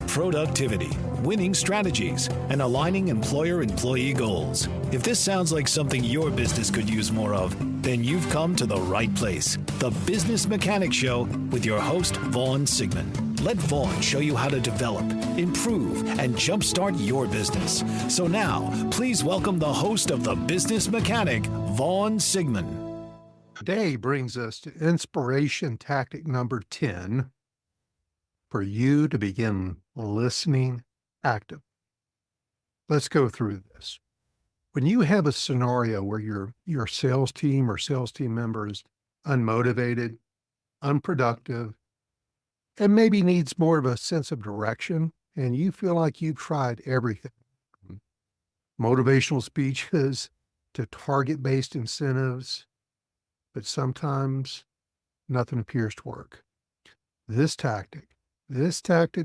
productivity, winning strategies, and aligning employer-employee goals. If this sounds like something your business could use more of, then you've come to the right place. The Business Mechanic Show with your host, Vaughn Sigmon. Let Vaughn show you how to develop, improve, and jumpstart your business. So now, please welcome the host of The Business Mechanic, Vaughn Sigmon. Today brings us to inspiration tactic number 10 for you to begin listening active. Let's go through this. When you have a scenario where your sales team or sales team member is unmotivated, unproductive, and maybe needs more of a sense of direction, and you feel like you've tried everything, motivational speeches to target-based incentives, but sometimes nothing appears to work. This tactic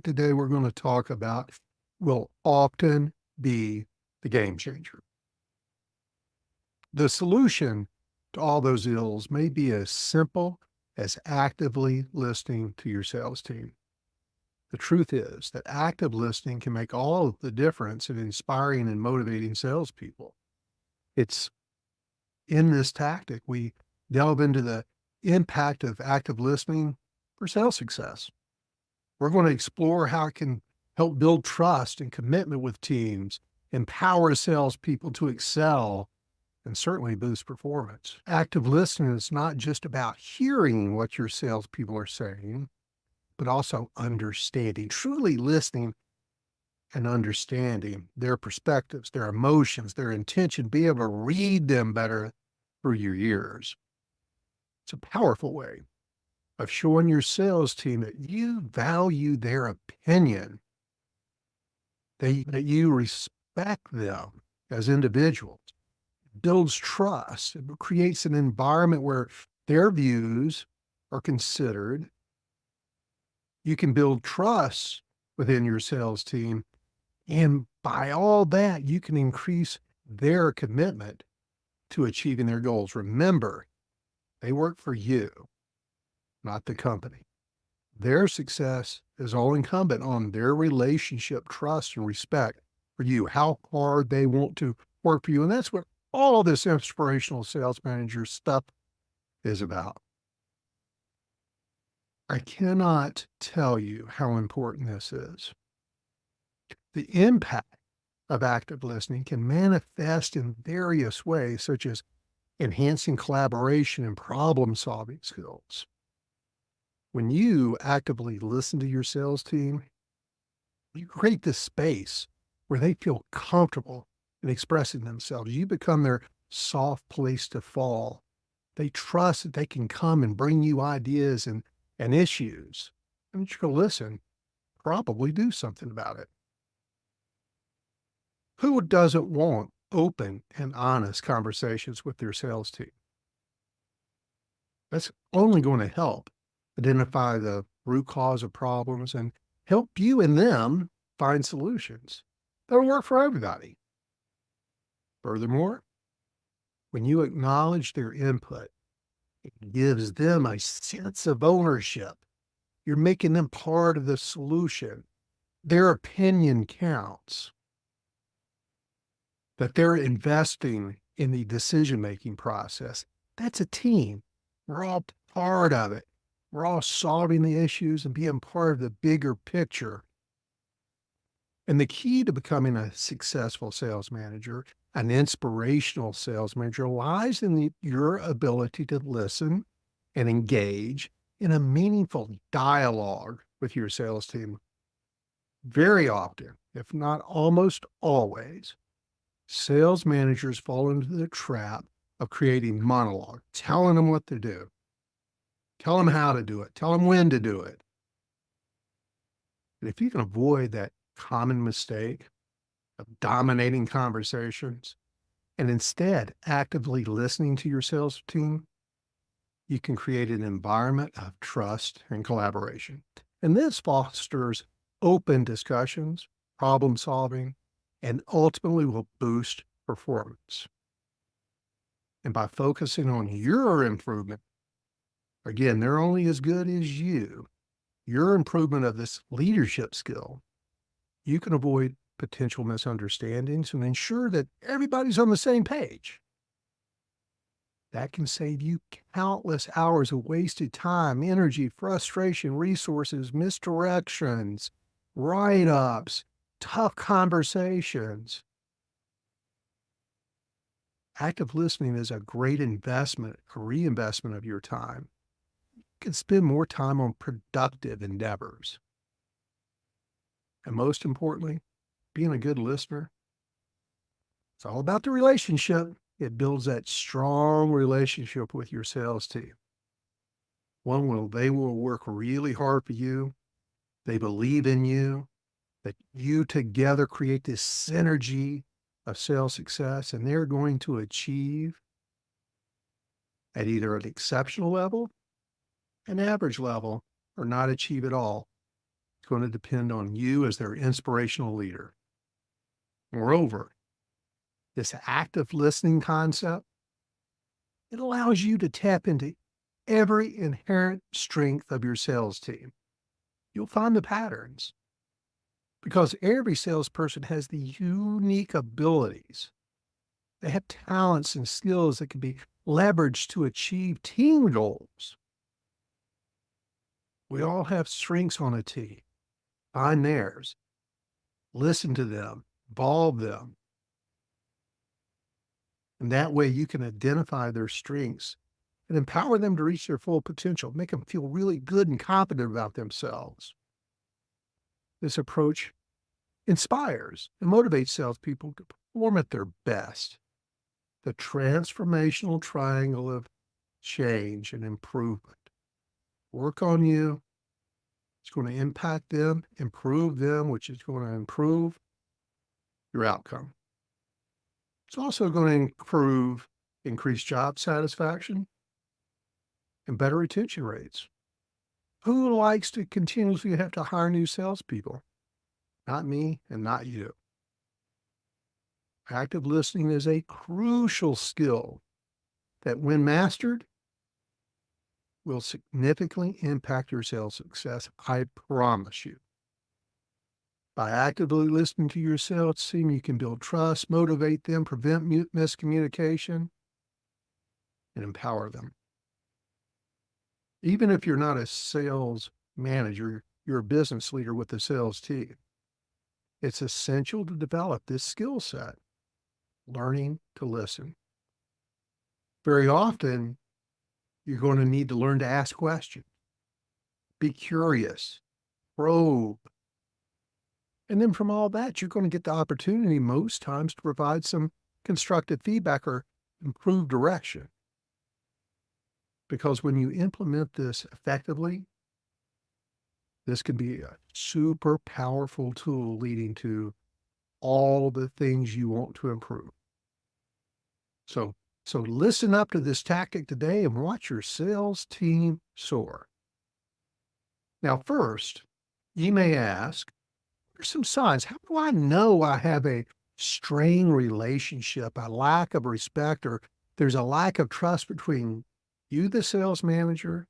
today we're going to talk about will often be the game changer. The solution to all those ills may be as simple as actively listening to your sales team. The truth is that active listening can make all of the difference in inspiring and motivating salespeople. It's in this tactic we delve into the impact of active listening for sales success. We're going to explore how it can help build trust and commitment with teams, empower salespeople to excel, and certainly boost performance. Active listening is not just about hearing what your salespeople are saying, but also understanding, truly listening and understanding their perspectives, their emotions, their intention, be able to read them better through your ears. It's a powerful way of showing your sales team that you value their opinion, that you respect them as individuals. It builds trust. It creates an environment where their views are considered. You can build trust within your sales team, and by all that, you can increase their commitment to achieving their goals. Remember, they work for you, not the company. Their success is all incumbent on their relationship, trust, and respect for you, how hard they want to work for you. And that's what all of this inspirational sales manager stuff is about. I cannot tell you how important this is. The impact of active listening can manifest in various ways, such as enhancing collaboration and problem-solving skills. When you actively listen to your sales team, you create this space where they feel comfortable in expressing themselves. You become their soft place to fall. They trust that they can come and bring you ideas and issues, and you're going to listen, probably do something about it. Who doesn't want open and honest conversations with their sales team? That's only going to help identify the root cause of problems and help you and them find solutions that'll work for everybody. Furthermore, when you acknowledge their input, it gives them a sense of ownership. You're making them part of the solution. Their opinion counts. That they're investing in the decision-making process. That's a team. We're all part of it. We're all solving the issues and being part of the bigger picture. And the key to becoming a successful sales manager, an inspirational sales manager, lies in your ability to listen and engage in a meaningful dialogue with your sales team. Very often, if not almost always, sales managers fall into the trap of creating monologue, telling them what to do, tell them how to do it, tell them when to do it. And if you can avoid that common mistake of dominating conversations and instead actively listening to your sales team, you can create an environment of trust and collaboration. And this fosters open discussions, problem solving, and ultimately will boost performance. And by focusing on your improvement, again, they're only as good as you. Your improvement of this leadership skill You can avoid potential misunderstandings and ensure that everybody's on the same page. That can save you countless hours of wasted time, energy, frustration, resources, misdirections, write ups, tough conversations. Active listening is a great investment, a reinvestment of your time. You can spend more time on productive endeavors. And most importantly, being a good listener, it's all about the relationship. It builds that strong relationship with your sales team. One will they will work really hard for you. They believe in you, that you together create this synergy of sales success, and they're going to achieve at either an exceptional level, an average level, or not achieve at all. It's going to depend on you as their inspirational leader. Moreover, this active listening concept, it allows you to tap into every inherent strength of your sales team. You'll find the patterns because every salesperson has the unique abilities. They have talents and skills that can be leveraged to achieve team goals. We all have strengths on a team. Find theirs, listen to them, evolve them. And that way you can identify their strengths and empower them to reach their full potential, make them feel really good and confident about themselves. This approach inspires and motivates salespeople to perform at their best. The transformational triangle of change and improvement. Work on you. It's going to impact them, improve them, which is going to improve your outcome. It's also going to increase job satisfaction and better retention rates. Who likes to continuously have to hire new salespeople? Not me and not you. Active listening is a crucial skill that, when mastered, will significantly impact your sales success. I promise you. By actively listening to your sales team, you can build trust, motivate them, prevent miscommunication, and empower them. Even if you're not a sales manager, you're a business leader with a sales team. It's essential to develop this skill set, learning to listen. Very often, you're going to need to learn to ask questions, be curious, probe. And then from all that, you're going to get the opportunity most times to provide some constructive feedback or improve direction. Because when you implement this effectively, this can be a super powerful tool leading to all the things you want to improve. So listen up to this tactic today and watch your sales team soar. Now, first, you may ask, what are some signs? How do I know I have a strained relationship, a lack of respect, or there's a lack of trust between you, the sales manager,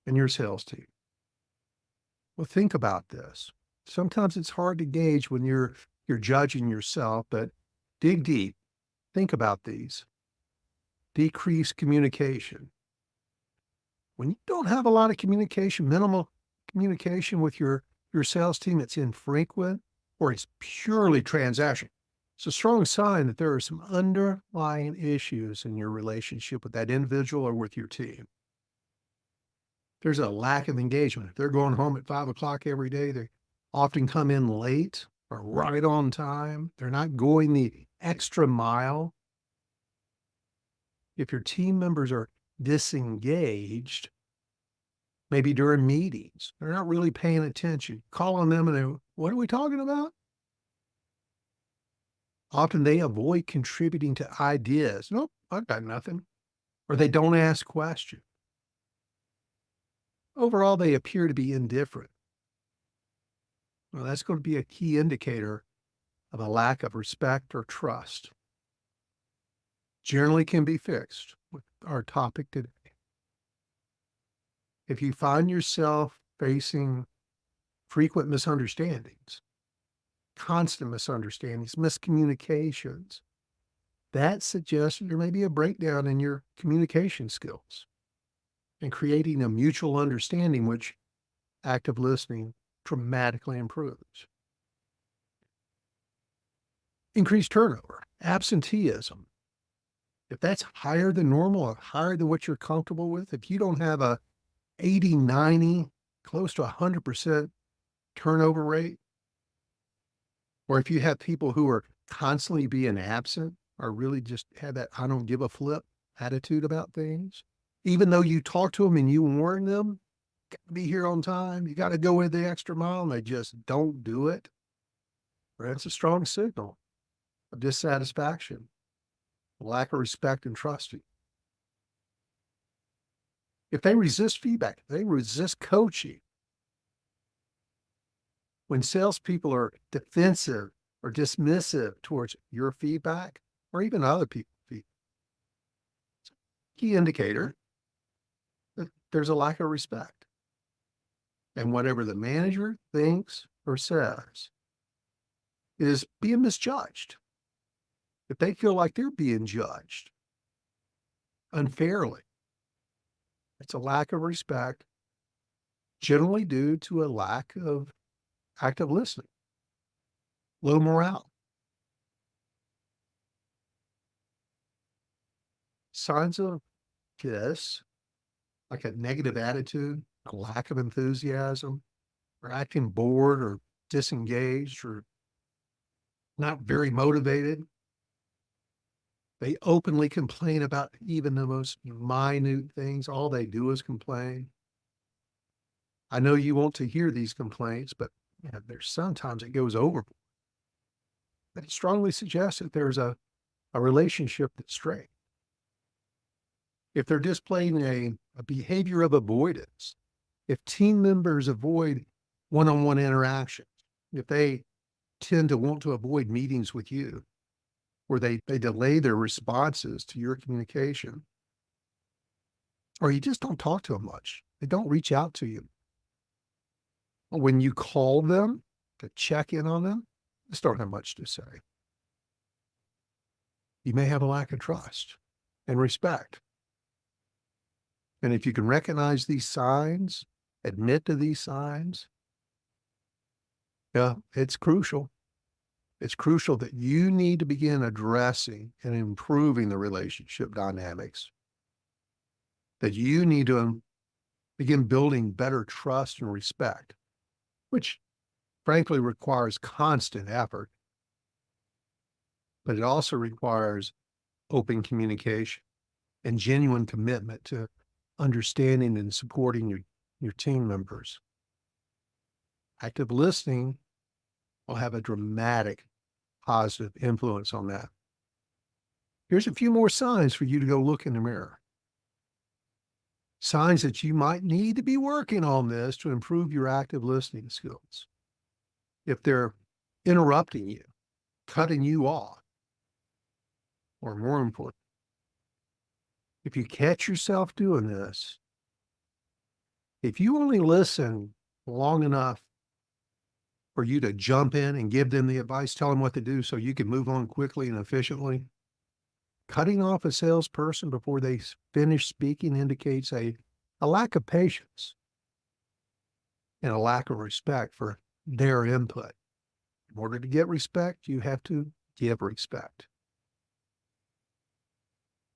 and your sales team? Well, think about this. Sometimes it's hard to gauge when you're judging yourself, but dig deep. Think about these. Decreased communication. When you don't have a lot of communication, minimal communication with your sales team, it's infrequent or it's purely transactional. It's a strong sign that there are some underlying issues in your relationship with that individual or with your team. There's a lack of engagement. If they're going home at 5 o'clock every day, they often come in late or right on time. They're not going the extra mile. If your team members are disengaged, maybe during meetings, they're not really paying attention. Call on them and they, what are we talking about? Often they avoid contributing to ideas. Nope, I've got nothing. Or they don't ask questions. Overall, they appear to be indifferent. Well, that's going to be a key indicator of a lack of respect or trust. Generally can be fixed with our topic today. If you find yourself facing frequent misunderstandings, constant misunderstandings, miscommunications, that suggests there may be a breakdown in your communication skills and creating a mutual understanding, which active listening dramatically improves. Increased turnover, absenteeism. If that's higher than normal or higher than what you're comfortable with, if you don't have a 80, 90, close to 100% turnover rate, or if you have people who are constantly being absent or really just have that I don't give a flip attitude about things, even though you talk to them and you warn them, got to be here on time, you got to go in the extra mile, and they just don't do it, that's a strong signal of dissatisfaction, lack of respect and trusting. If they resist feedback, if they resist coaching, when salespeople are defensive or dismissive towards your feedback or even other people's feedback, it's a key indicator that there's a lack of respect. And whatever the manager thinks or says is being misjudged. If they feel like they're being judged unfairly, it's a lack of respect, generally due to a lack of active listening, low morale. Signs of this, like a negative attitude, a lack of enthusiasm, or acting bored or disengaged or not very motivated. They openly complain about even the most minute things. All they do is complain. I know you want to hear these complaints, but there's sometimes it goes overboard. But it strongly suggests that there's a relationship that's strained. If they're displaying a behavior of avoidance, if team members avoid one-on-one interactions, if they tend to want to avoid meetings with you, where they delay their responses to your communication, or you just don't talk to them much, they don't reach out to you. When you call them to check in on them, they just don't have much to say. You may have a lack of trust and respect. And if you can recognize these signs, admit to these signs, it's crucial. It's crucial that you need to begin addressing and improving the relationship dynamics, that you need to begin building better trust and respect, which frankly requires constant effort, but it also requires open communication and genuine commitment to understanding and supporting your team members. Active listening will have a dramatic positive influence on that. Here's a few more signs for you to go look in the mirror. Signs that you might need to be working on this to improve your active listening skills. If they're interrupting you, cutting you off, or more important, if you catch yourself doing this, if you only listen long enough for you to jump in and give them the advice, tell them what to do so you can move on quickly and efficiently, cutting off a salesperson before they finish speaking indicates a lack of patience and a lack of respect for their input. In order to get respect, you have to give respect.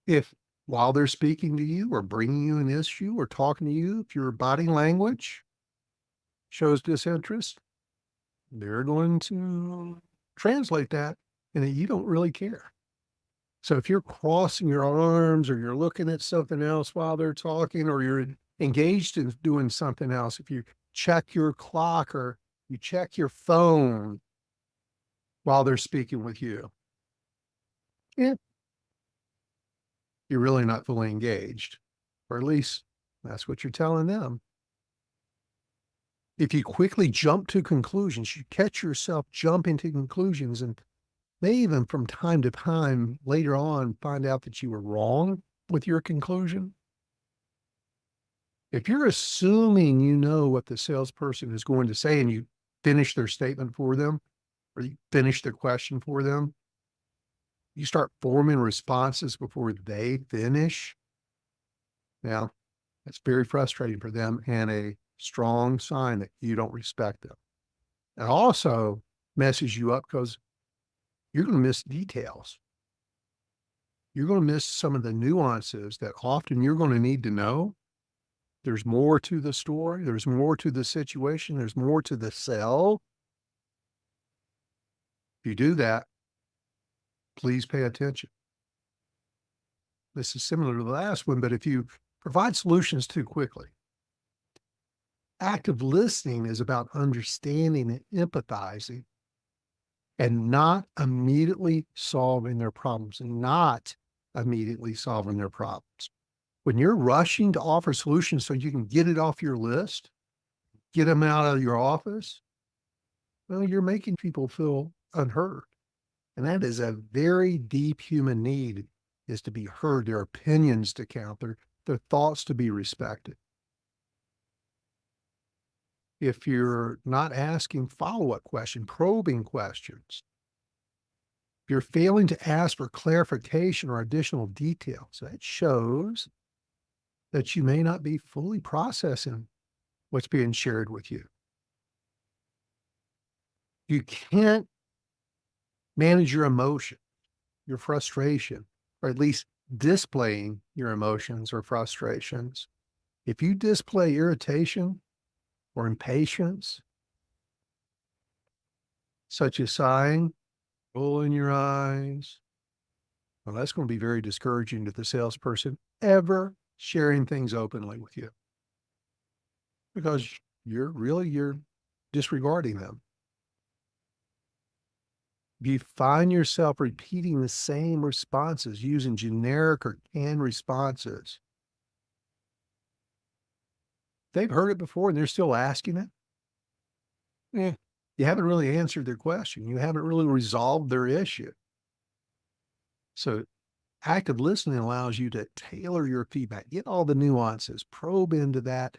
If while they're speaking to you or bringing you an issue or talking to you, if your body language shows disinterest, they're going to translate that and that you don't really care. So if you're crossing your arms or you're looking at something else while they're talking, or you're engaged in doing something else, if you check your clock or you check your phone while they're speaking with you, you're really not fully engaged, or at least that's what you're telling them. If you quickly jump to conclusions, you catch yourself jumping to conclusions, and may even from time to time later on find out that you were wrong with your conclusion. If you're assuming you know what the salesperson is going to say and you finish their statement for them, or you finish their question for them, you start forming responses before they finish. Now, that's very frustrating for them and a strong sign that you don't respect them. It also messes you up because you're going to miss details. You're going to miss some of the nuances that often you're going to need to know. There's more to the story. There's more to the situation. There's more to the sell. If you do that, please pay attention. This is similar to the last one, but if you provide solutions too quickly, active listening is about understanding and empathizing and not immediately solving their problems, When you're rushing to offer solutions so you can get it off your list, get them out of your office, well, you're making people feel unheard. And that is a very deep human need, is to be heard, their opinions to count, their thoughts to be respected. If you're not asking follow-up questions, probing questions, if you're failing to ask for clarification or additional details, that shows that you may not be fully processing what's being shared with you. You can't manage your emotion, your frustration, or at least displaying your emotions or frustrations. If you display irritation or impatience, such as sighing, rolling your eyes, well, that's going to be very discouraging to the salesperson ever sharing things openly with you, because you're disregarding them. If you find yourself repeating the same responses, using generic or canned responses, they've heard it before and they're still asking it, you haven't really answered their question. You haven't really resolved their issue. So active listening allows you to tailor your feedback, get all the nuances, probe into that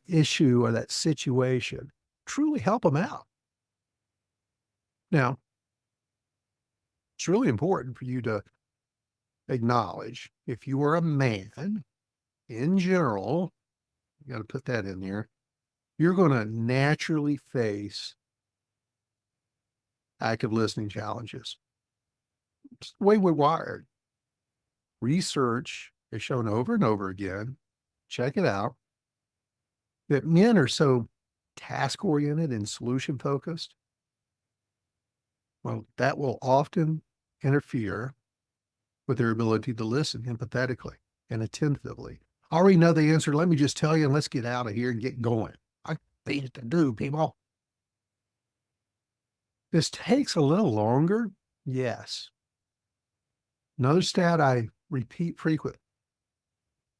issue or that situation, truly help them out. Now, it's really important for you to acknowledge, if you are a man in general, you got to put that in there, you're going to naturally face active listening challenges. It's the way we're wired. Research has shown over and over again, check it out, that men are so task-oriented and solution-focused. Well, that will often interfere with their ability to listen empathetically and attentively. I already know the answer. Let me just tell you, and let's get out of here and get going. I got things to do, people. This takes a little longer. Yes. Another stat I repeat frequently: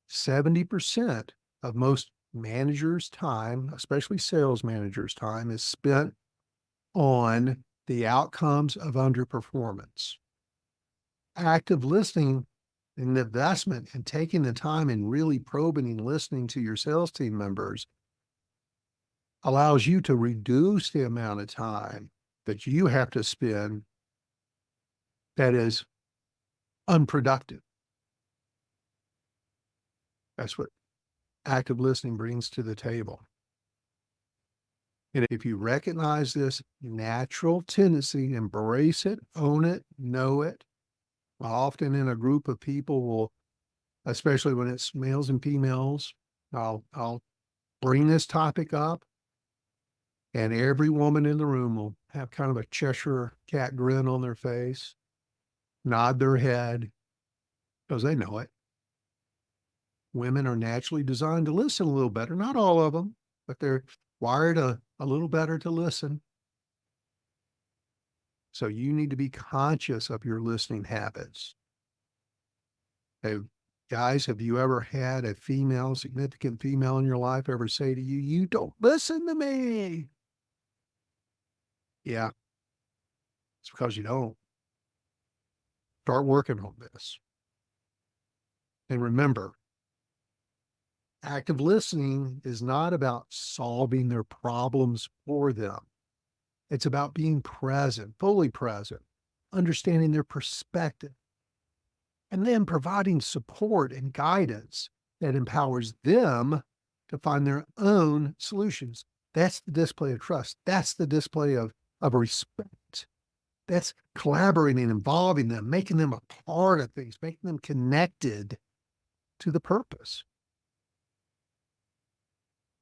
70% of most managers' time, especially sales managers' time, is spent on the outcomes of underperformance. Active listening and investment and taking the time and really probing and listening to your sales team members allows you to reduce the amount of time that you have to spend that is unproductive. That's what active listening brings to the table. And if you recognize this natural tendency, embrace it, own it, know it. Often in a group of people will, especially when it's males and females, I'll bring this topic up, and every woman in the room will have kind of a Cheshire cat grin on their face, nod their head, because they know it. Women are naturally designed to listen a little better. Not all of them, but they're wired a little better to listen. So you need to be conscious of your listening habits. Hey, guys, have you ever had a significant female in your life ever say to you, "You don't listen to me"? Yeah, it's because you don't. Start working on this. And remember, active listening is not about solving their problems for them. It's about being present, fully present, understanding their perspective, and then providing support and guidance that empowers them to find their own solutions. That's the display of trust. That's the display of respect. That's collaborating, involving them, making them a part of things, making them connected to the purpose.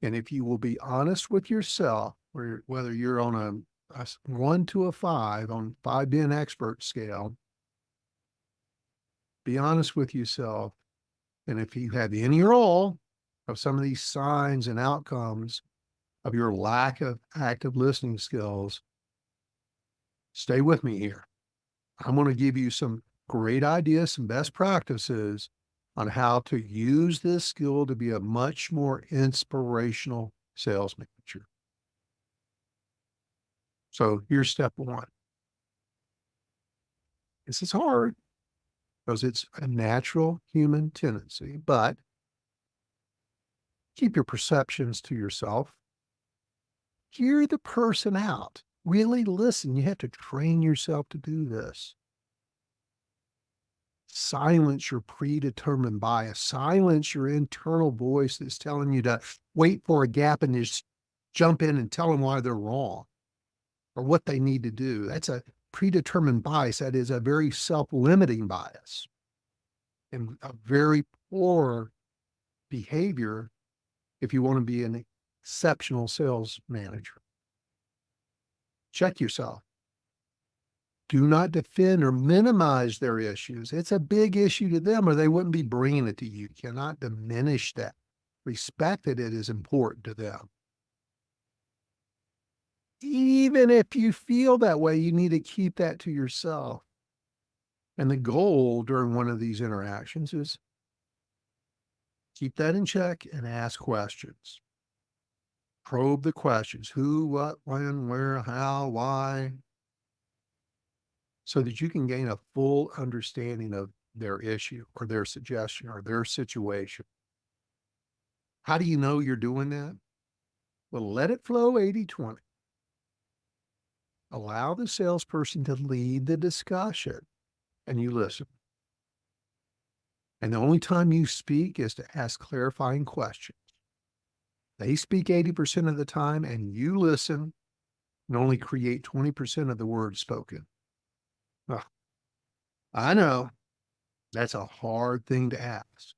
And if you will be honest with yourself, whether you're on a 1 to a 5 on 5 being expert scale, be honest with yourself. And if you have any or all of some of these signs and outcomes of your lack of active listening skills, stay with me here. I'm going to give you some great ideas, some best practices on how to use this skill to be a much more inspirational sales manager. So here's step one. This is hard because it's a natural human tendency, but keep your perceptions to yourself. Hear the person out. Really listen. You have to train yourself to do this. Silence your predetermined bias. Silence your internal voice that's telling you to wait for a gap and just jump in and tell them why they're wrong or what they need to do. That's a predetermined bias. That is a very self-limiting bias and a very poor behavior if you want to be an exceptional sales manager. Check yourself. Do not defend or minimize their issues. It's a big issue to them, or they wouldn't be bringing it to you. You cannot diminish that. Respect that it is important to them. Even if you feel that way, you need to keep that to yourself. And the goal during one of these interactions is keep that in check and ask questions. Probe the questions: who, what, when, where, how, why, so that you can gain a full understanding of their issue or their suggestion or their situation. How do you know you're doing that? Well, let it flow 80-20. Allow the salesperson to lead the discussion and you listen. And the only time you speak is to ask clarifying questions. They speak 80% of the time and you listen and only create 20% of the words spoken. Ugh, I know that's a hard thing to ask,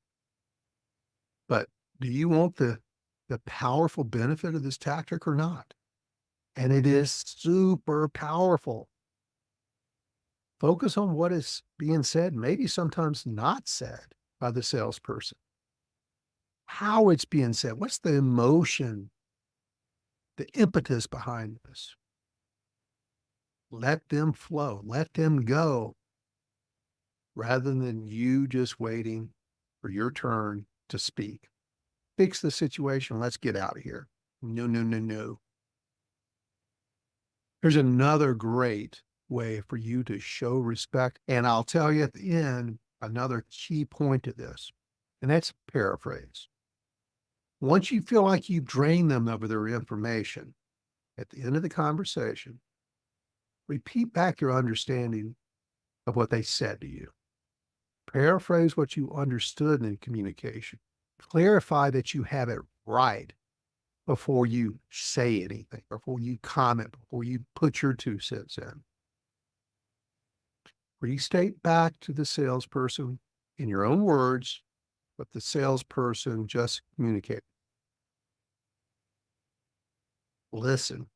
but do you want the powerful benefit of this tactic or not? And it is super powerful. Focus on what is being said, maybe sometimes not said by the salesperson. How it's being said. What's the emotion, the impetus behind this? Let them flow. Let them go. Rather than you just waiting for your turn to speak. Fix the situation. Let's get out of here. No, no, no, no. There's another great way for you to show respect. And I'll tell you at the end, another key point to this, and that's paraphrase. Once you feel like you've drained them of their information, at the end of the conversation, repeat back your understanding of what they said to you. Paraphrase what you understood in communication. Clarify that you have it right before you say anything, before you comment, before you put your 2 cents in. Restate back to the salesperson in your own words what the salesperson just communicated. Listen.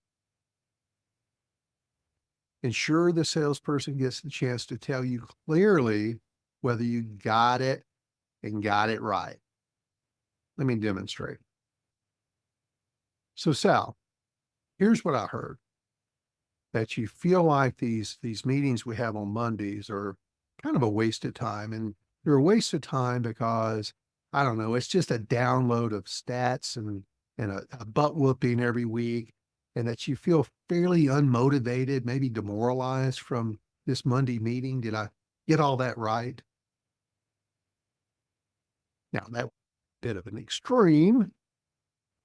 Ensure the salesperson gets the chance to tell you clearly whether you got it and got it right. Let me demonstrate. So Sal, here's what I heard. That you feel like these meetings we have on Mondays are kind of a waste of time. And they're a waste of time because, I don't know, it's just a download of stats and a butt whooping every week. And that you feel fairly unmotivated, maybe demoralized from this Monday meeting. Did I get all that right? Now, that's a bit of an extreme,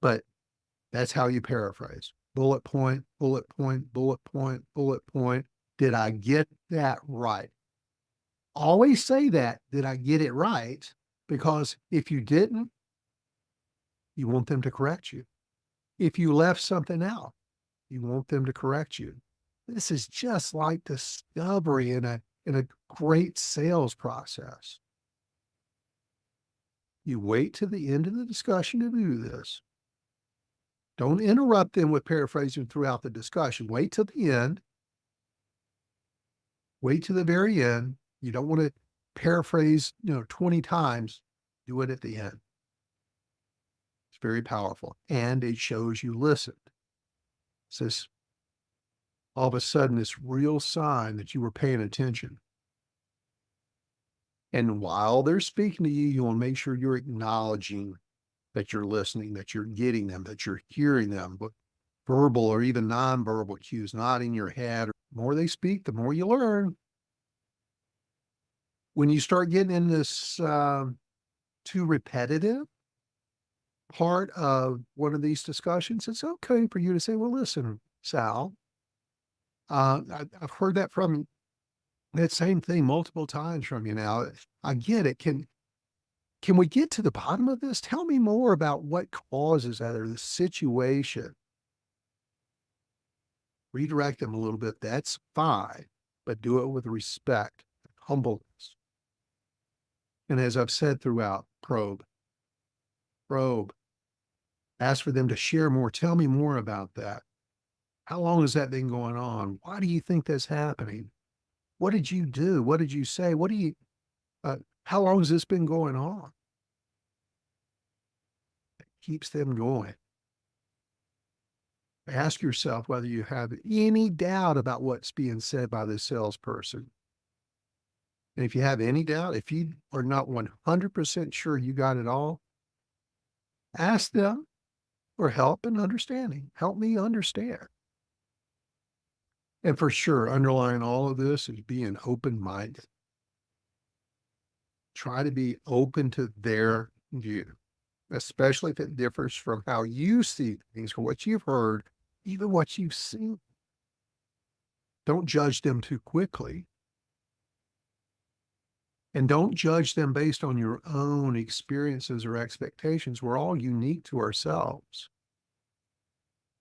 but that's how you paraphrase. bullet point, bullet point, bullet point, bullet point. Did I get that right? Always say that, did I get it right? Because if you didn't, you want them to correct you. If you left something out, you want them to correct you. This is just like discovery in a great sales process. You wait to the end of the discussion to do this. Don't interrupt them with paraphrasing throughout the discussion. Wait till the end. Wait to the very end. You don't want to paraphrase, 20 times. Do it at the end. It's very powerful. And it shows you listened. It's this, all of a sudden, this real sign that you were paying attention. And while they're speaking to you, you want to make sure you're acknowledging that you're listening, that you're getting them, that you're hearing them, but verbal or even nonverbal cues, nodding your head. The more they speak, the more you learn. When you start getting in this too repetitive part of one of these discussions, it's okay for you to say, well, listen, Sal, I've heard that from that same thing multiple times from you now. I get it. Can we get to the bottom of this? Tell me more about what causes that or the situation. Redirect them a little bit. That's fine, but do it with respect, humbleness. And as I've said throughout, probe. Ask for them to share more. Tell me more about that. How long has that been going on? Why do you think that's happening? What did you do? What did you say? How long has this been going on? It keeps them going. Ask yourself whether you have any doubt about what's being said by this salesperson. And if you have any doubt, if you are not 100% sure you got it all, ask them for help and understanding. Help me understand. And for sure, underlying all of this is being open-minded. Try to be open to their view, especially if it differs from how you see things, from what you've heard, even what you've seen. Don't judge them too quickly. And don't judge them based on your own experiences or expectations. We're all unique to ourselves.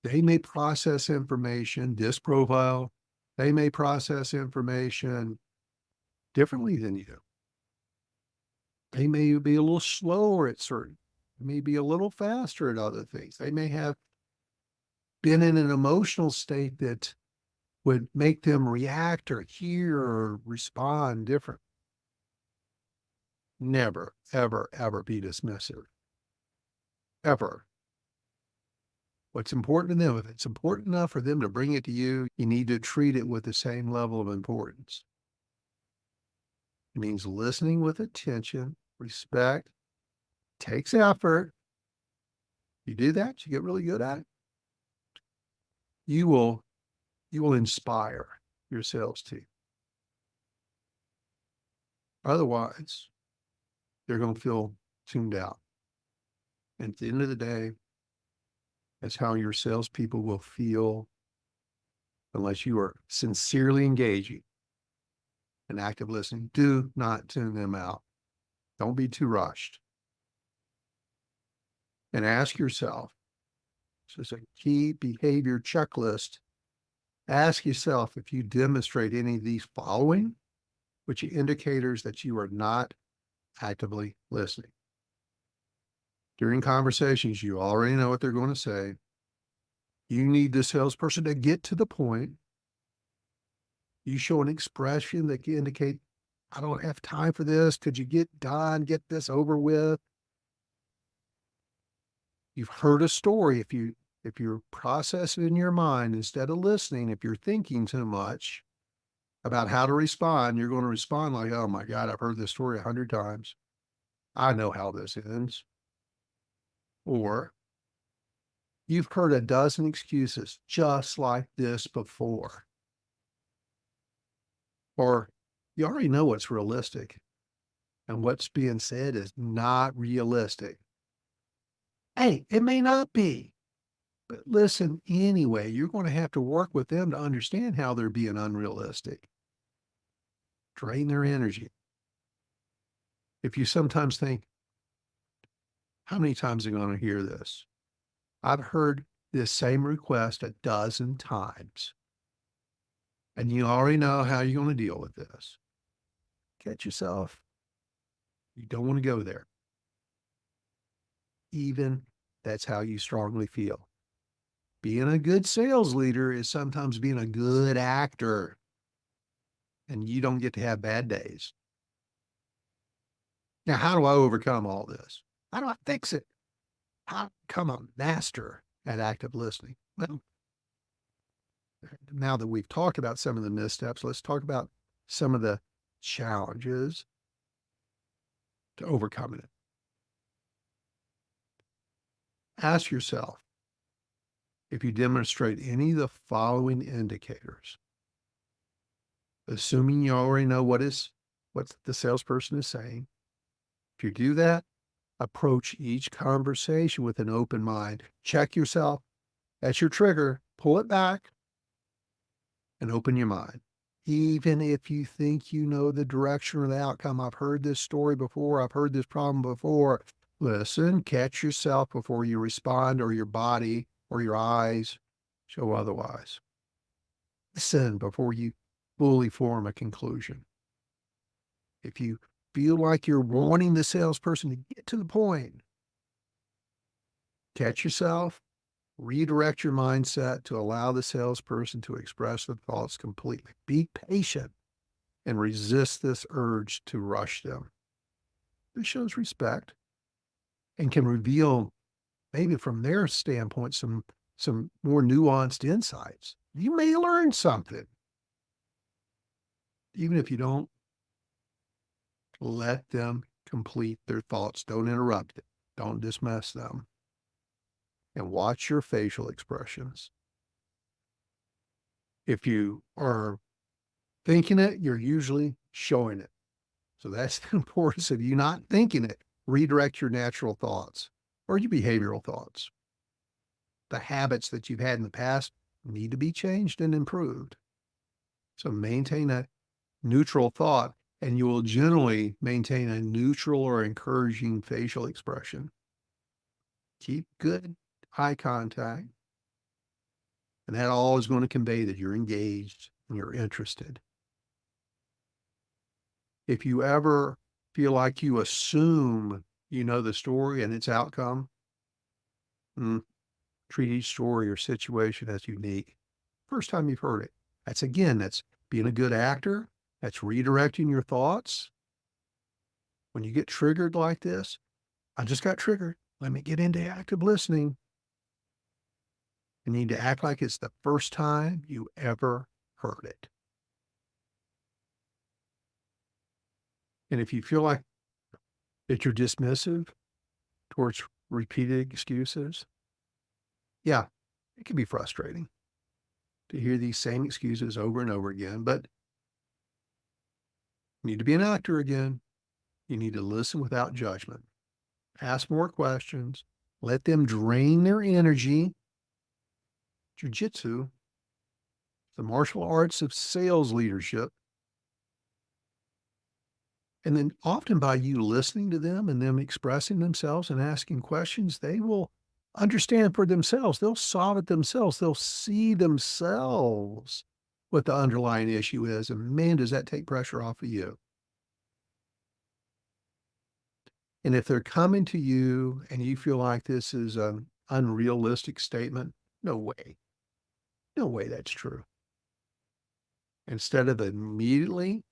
They may process information, this profile, they may process information differently than you. They may be a little slower at certain, they may be a little faster at other things. They may have been in an emotional state that would make them react or hear or respond different. Never, ever, ever be dismissive. Ever. What's important to them, if it's important enough for them to bring it to you, you need to treat it with the same level of importance. It means listening with attention, respect, takes effort. You do that, you get really good at it. You will inspire your sales team. Otherwise, they're going to feel tuned out. And at the end of the day, that's how your salespeople will feel unless you are sincerely engaging and active listening. Do not tune them out. Don't be too rushed. And ask yourself, this is a key behavior checklist. Ask yourself if you demonstrate any of these following, which are indicators that you are not actively listening. During conversations, you already know what they're going to say. You need the salesperson to get to the point. You show an expression that can indicate, I don't have time for this. Could you get done? Get this over with. You've heard a story. If you're processing in your mind instead of listening, if you're thinking too much about how to respond, you're going to respond like, oh my God, I've heard this story 100 times. I know how this ends. Or you've heard a dozen excuses just like this before. Or you already know what's realistic and what's being said is not realistic. Hey, it may not be. But listen anyway. You're going to have to work with them to understand how they're being unrealistic. Drain their energy. If you sometimes think, how many times am I going to hear this? I've heard this same request a dozen times, and you already know how you're going to deal with this. Catch yourself. You don't want to go there. Even that's how you strongly feel. Being a good sales leader is sometimes being a good actor, and you don't get to have bad days. Now, how do I overcome all this? How do I fix it? How to become a master at active listening? Well, now that we've talked about some of the missteps, let's talk about some of the challenges to overcoming it. Ask yourself if you demonstrate any of the following indicators, assuming you already know what the salesperson is saying. If you do that, approach each conversation with an open mind. Check yourself. That's your trigger. Pull it back and open your mind. Even if you think you know the direction or the outcome, I've heard this story before, I've heard this problem before. Listen, catch yourself before you respond, or your body or your eyes show otherwise. Listen before you fully form a conclusion. If you feel like you're wanting the salesperson to get to the point, catch yourself, redirect your mindset to allow the salesperson to express their thoughts completely. Be patient and resist this urge to rush them. This shows respect and can reveal, maybe from their standpoint, some more nuanced insights. You may learn something. Even if you don't, let them complete their thoughts. Don't interrupt it. Don't dismiss them. And watch your facial expressions. If you are thinking it, you're usually showing it. So that's the importance of you not thinking it. Redirect your natural thoughts or your behavioral thoughts. The habits that you've had in the past need to be changed and improved. So maintain a neutral thought, and you will generally maintain a neutral or encouraging facial expression. Keep good eye contact, and that all is going to convey that you're engaged and you're interested. If you ever feel like you assume you know the story and its outcome, treat each story or situation as unique. First time you've heard it. That's being a good actor. That's redirecting your thoughts. When you get triggered like this, I just got triggered. Let me get into active listening. You need to act like it's the first time you ever heard it. And if you feel like that you're dismissive towards repeated excuses, yeah, it can be frustrating to hear these same excuses over and over again, but you need to be an actor again. You need to listen without judgment. Ask more questions. Let them drain their energy. Jiu-jitsu, the martial arts of sales leadership. And then often by you listening to them and them expressing themselves and asking questions, they will understand for themselves. They'll solve it themselves. They'll see themselves what the underlying issue is. And man, does that take pressure off of you. And if they're coming to you and you feel like this is an unrealistic statement, no way. No way that's true. Instead of immediately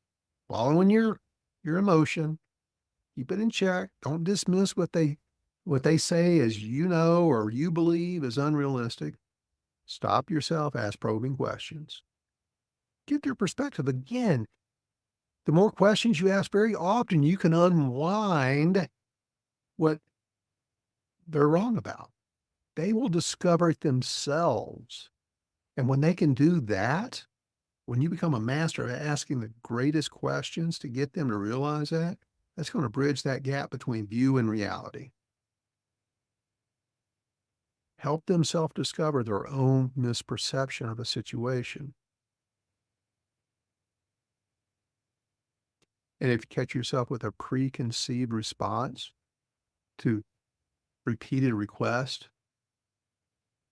following your emotion, keep it in check. Don't dismiss what they say as you know or you believe is unrealistic. Stop yourself, ask probing questions. Get their perspective. Again, the more questions you ask, very often you can unwind what they're wrong about. They will discover it themselves. And when they can do that, when you become a master at asking the greatest questions to get them to realize that, that's going to bridge that gap between you and reality. Help them self-discover their own misperception of a situation. And if you catch yourself with a preconceived response to repeated request,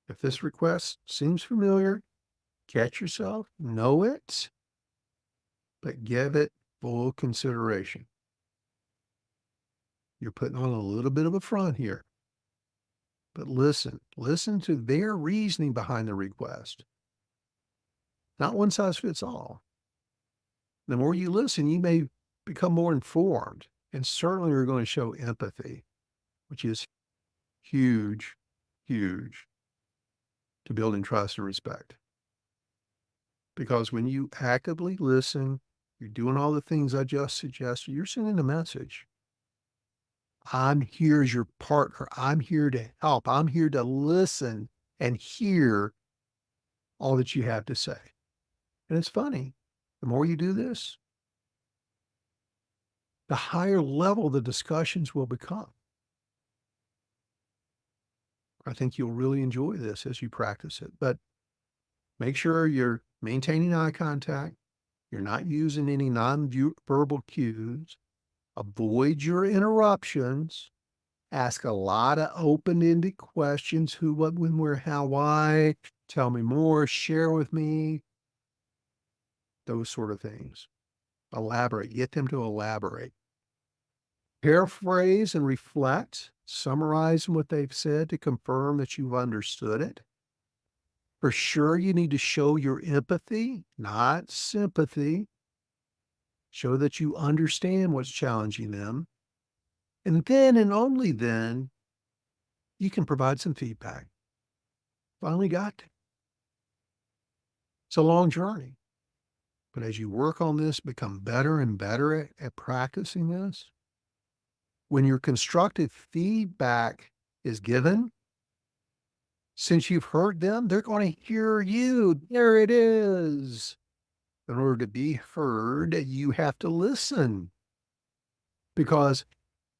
if this request seems familiar, catch yourself, know it, but give it full consideration. You're putting on a little bit of a front here, but listen to their reasoning behind the request. Not one size fits all. The more you listen, you may become more informed, and certainly you're going to show empathy, which is huge, huge to building trust and respect. Because when you actively listen, you're doing all the things I just suggested, you're sending a message. I'm here as your partner. I'm here to help. I'm here to listen and hear all that you have to say. And it's funny, the more you do this, the higher level the discussions will become. I think you'll really enjoy this as you practice it, but make sure you're maintaining eye contact. You're not using any non-verbal cues. Avoid your interruptions. Ask a lot of open-ended questions. Who, what, when, where, how, why. Tell me more. Share with me. Those sort of things. Elaborate. Get them to elaborate. Paraphrase and reflect. Summarize what they've said to confirm that you've understood it. For sure, you need to show your empathy, not sympathy. Show that you understand what's challenging them. And then, and only then, you can provide some feedback. Finally got to. It's a long journey. But as you work on this, become better and better at practicing this, when your constructive feedback is given, since you've heard them, they're going to hear you. There it is. In order to be heard, you have to listen. Because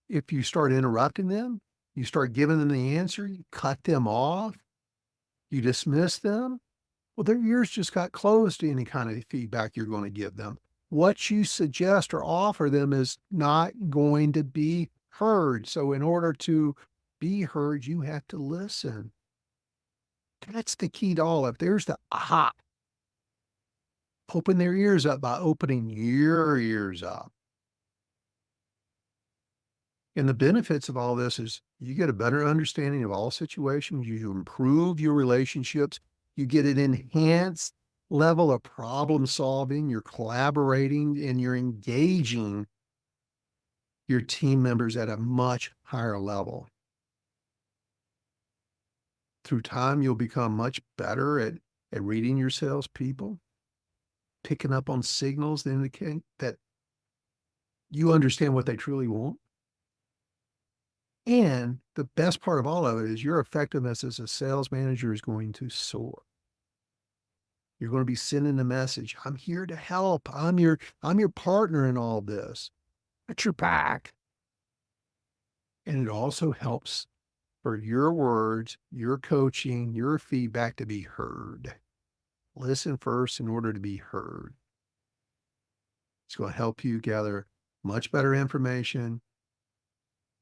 if you start interrupting them, you start giving them the answer, you cut them off, you dismiss them, well, their ears just got closed to any kind of feedback you're going to give them. What you suggest or offer them is not going to be heard. So in order to be heard, you have to listen. That's the key to all of it. There's the aha. Open their ears up by opening your ears up. And the benefits of all this is you get a better understanding of all situations. You improve your relationships. You get an enhanced level of problem solving. You're collaborating and you're engaging your team members at a much higher level. Through time, you'll become much better at reading your salespeople, picking up on signals that indicate that you understand what they truly want. And the best part of all of it is your effectiveness as a sales manager is going to soar. You're going to be sending a message. I'm here to help. I'm your partner in all this. At your back. And it also helps for your words, your coaching, your feedback to be heard. Listen first in order to be heard. It's going to help you gather much better information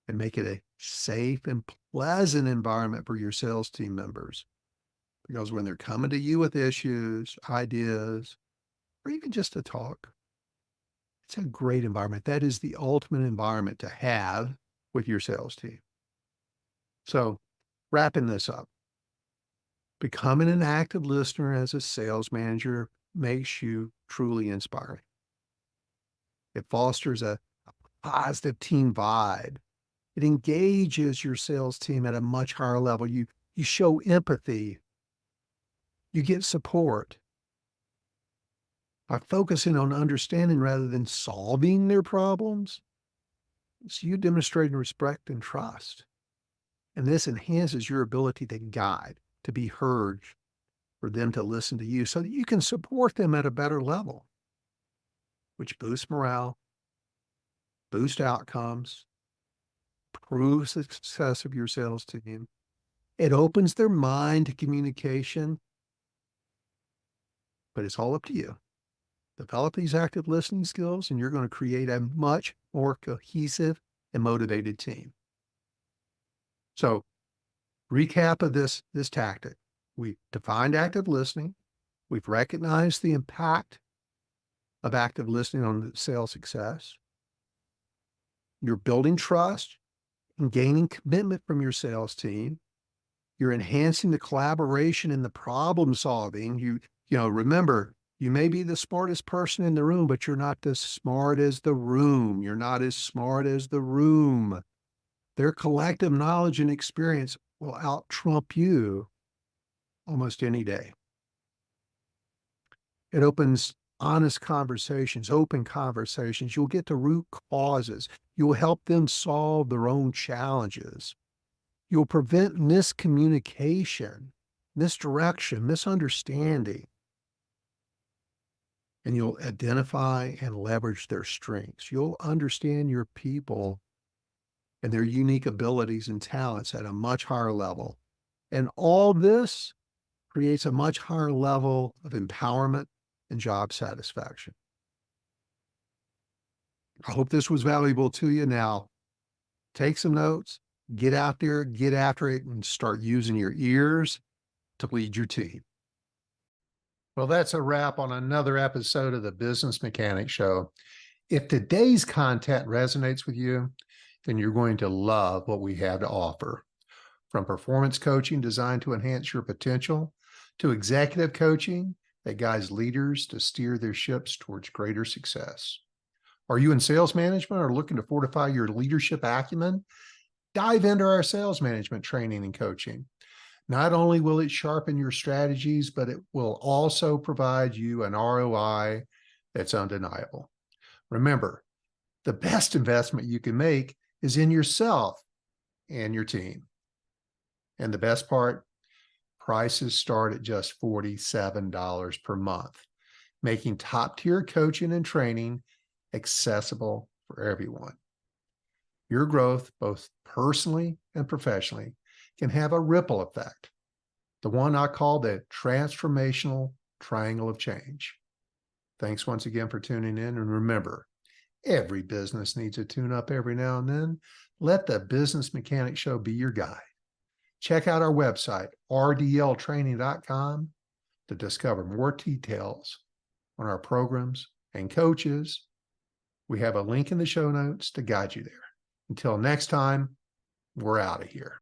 and make it a safe and pleasant environment for your sales team members. Because when they're coming to you with issues, ideas, or even just to talk, it's a great environment. That is the ultimate environment to have with your sales team. So, wrapping this up, becoming an active listener as a sales manager makes you truly inspiring. It fosters a positive team vibe. It engages your sales team at a much higher level. You show empathy. You get support. By focusing on understanding rather than solving their problems, it's you demonstrating respect and trust. And this enhances your ability to guide, to be heard, for them to listen to you so that you can support them at a better level, which boosts morale, boosts outcomes, proves the success of your sales team, It opens their mind to communication, but it's all up to you. Develop these active listening skills, and you're going to create a much more cohesive and motivated team. So, recap of this tactic. We defined active listening. We've recognized the impact of active listening on sales success. You're building trust and gaining commitment from your sales team. You're enhancing the collaboration and the problem solving. Remember, you may be the smartest person in the room, but you're not as smart as the room. You're not as smart as the room. Their collective knowledge and experience will out-trump you almost any day. It opens honest conversations, open conversations. You'll get to root causes. You'll help them solve their own challenges. You'll prevent miscommunication, misdirection, misunderstanding. And you'll identify and leverage their strengths. You'll understand your people and their unique abilities and talents at a much higher level. And all this creates a much higher level of empowerment and job satisfaction. I hope this was valuable to you. Now, take some notes, get out there, get after it, and start using your ears to lead your team. Well, that's a wrap on another episode of the Business Mechanic Show. If today's content resonates with you, then you're going to love what we have to offer. From performance coaching designed to enhance your potential, to executive coaching that guides leaders to steer their ships towards greater success. Are you in sales management or looking to fortify your leadership acumen? Dive into our sales management training and coaching. Not only will it sharpen your strategies, but it will also provide you an ROI that's undeniable. Remember, the best investment you can make is in yourself and your team. And the best part, prices start at just $47 per month, making top-tier coaching and training accessible for everyone. Your growth, both personally and professionally, can have a ripple effect, the one I call the transformational triangle of change. Thanks once again for tuning in, and remember, every business needs a tune-up every now and then. Let the Business Mechanic Show be your guide. Check out our website, rdltraining.com, to discover more details on our programs and coaches. We have a link in the show notes to guide you there. Until next time, we're out of here.